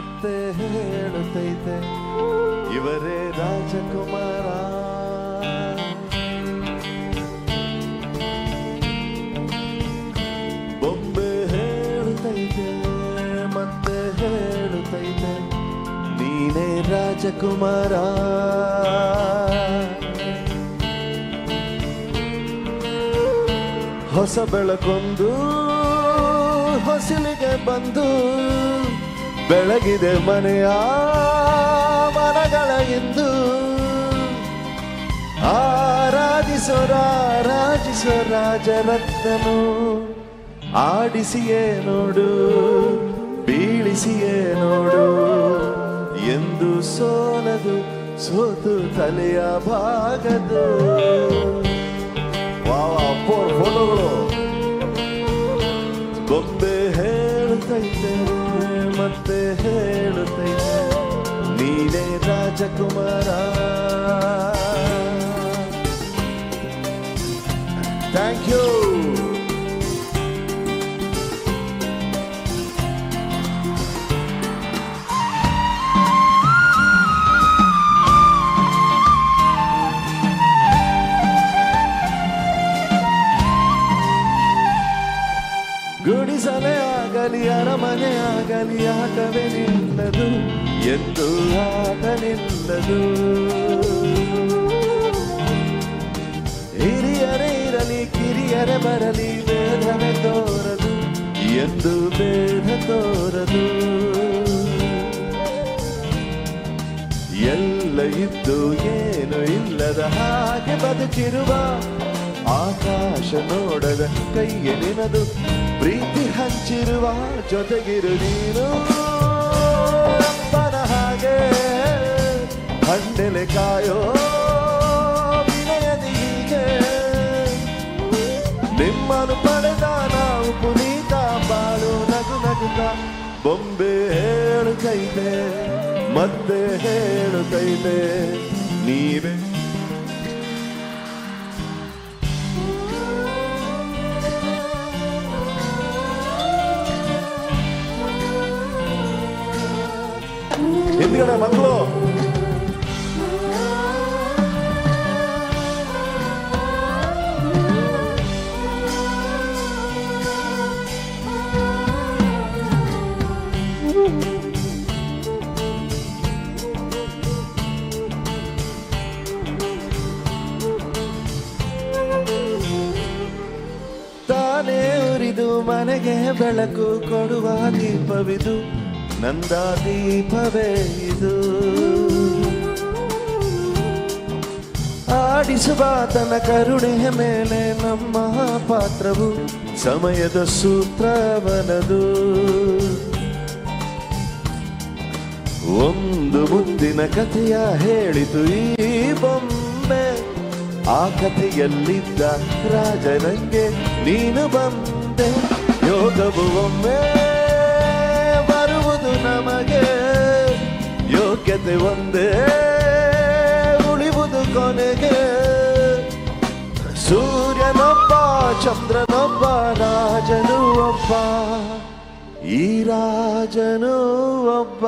ಮತ್ತೆ ಹೇಳುತ್ತೈತೆ ಇವರೇ ರಾಜಕುಮಾರ. ಬೊಂಬೆ ಹೇಳುತ್ತೈತೆ ಮತ್ತೆ ಹೇಳುತ್ತೈತೆ ನೀನೇ ರಾಜಕುಮಾರ. ಹೊಸ ಬೆಳಕೊಂದು ಹೊಸಲಿಗೆ ಬಂದು ಬೆಳಗಿದೆ ಮನೆಯ ಮನಗಳ ಇಂದು. ಆರಾಧಿಸೋ ರಾಜರತ್ನನು ಆಡಿಸಿಯೇ ನೋಡು ಬೀಳಿಸಿಯೇ ನೋಡು ಎಂದು ಸೋಲದು ಸೋತು ತಲೆಯ ಭಾಗದು. ಫೋಟೋಗಳು ಬೊಂಬೆ ಹೇಳುತ್ತೈತೆ ಮತ್ತೆ ಹೇಳುತ್ತೈತೆ ನೀನೇ ರಾಜಕುಮಾರ. Thank you. ಗುಡಿಸಲೇ ಆಗಲಿ ಅರಮನೆ ಆಗಲಿ ಆಟವೇ ನಿಲ್ಲದು ಎಂದು ಆಟ ನಿಲ್ಲದು. ಹಿರಿಯರೇ ಇರಲಿ ಕಿರಿಯರೇ ಬರಲಿ ಭೇದವೇ ತೋರದು ಎಂದು ಭೇದ ತೋರದು. ಎಲ್ಲ ಇದ್ದು ಏನು ಇಲ್ಲದ ಹಾಗೆ ಬದುಕಿರುವ ಆಕಾಶ ನೋಡದ ಕೈಯ ನಿನದು ಪ್ರೀತಿ ಹಂಚಿರುವ ಜೊತೆಗಿರು ನೀನು ಅಪ್ಪನ ಹಾಗೆ ಹಣ್ಣೆಲೆ ಕಾಯೋ ವಿನಯದಿ ಹೀಗೆ ನಿಮ್ಮನ್ನು ಪಡೆದ ನಾವು ಪುನೀತ ಬಾಳು ನಗು ನಗುತ್ತ. ಬೊಂಬೆ ಹೇಳುತ್ತೈತೆ ಮತ್ತೆ ಹೇಳುತ್ತೈತೆ ನೀವೇ ಹಿಂದ್ಗಡೆ ಮಕ್ಕಳು. ತಾನೇ ಉರಿದು ಮನೆಗೆ ಬೆಳಕು ಕೊಡುವ ದೀಪವಿದು ನಂದ ದೀಪವೇ ಇದು. ಆಡಿಸುವ ತನ್ನ ಕರುಣೆಯ ಮೇಲೆ ನಮ್ಮ ಪಾತ್ರವು ಸಮಯದ ಸೂತ್ರವನದು. ಒಂದು ಮುದ್ದಿನ ಕಥೆಯ ಹೇಳಿತು ಈ ಬೊಂಬೆ ಆ ಕಥೆಯಲ್ಲಿದ್ದ ರಾಜನಂಗೆ ನೀನು ಬಂದೆ. ಯೋಗವು ಒಮ್ಮೆ ಬರುವುದು ನಮಗೆ ಯೋಗ್ಯತೆ ಒಂದೇ ಉಳಿವುದು ಕೊನೆಗೆ. ಸೂರ್ಯನೊಬ್ಬ ಚಂದ್ರನೊಬ್ಬ ರಾಜನು ಒಬ್ಬ ಈ ರಾಜನು ಒಬ್ಬ.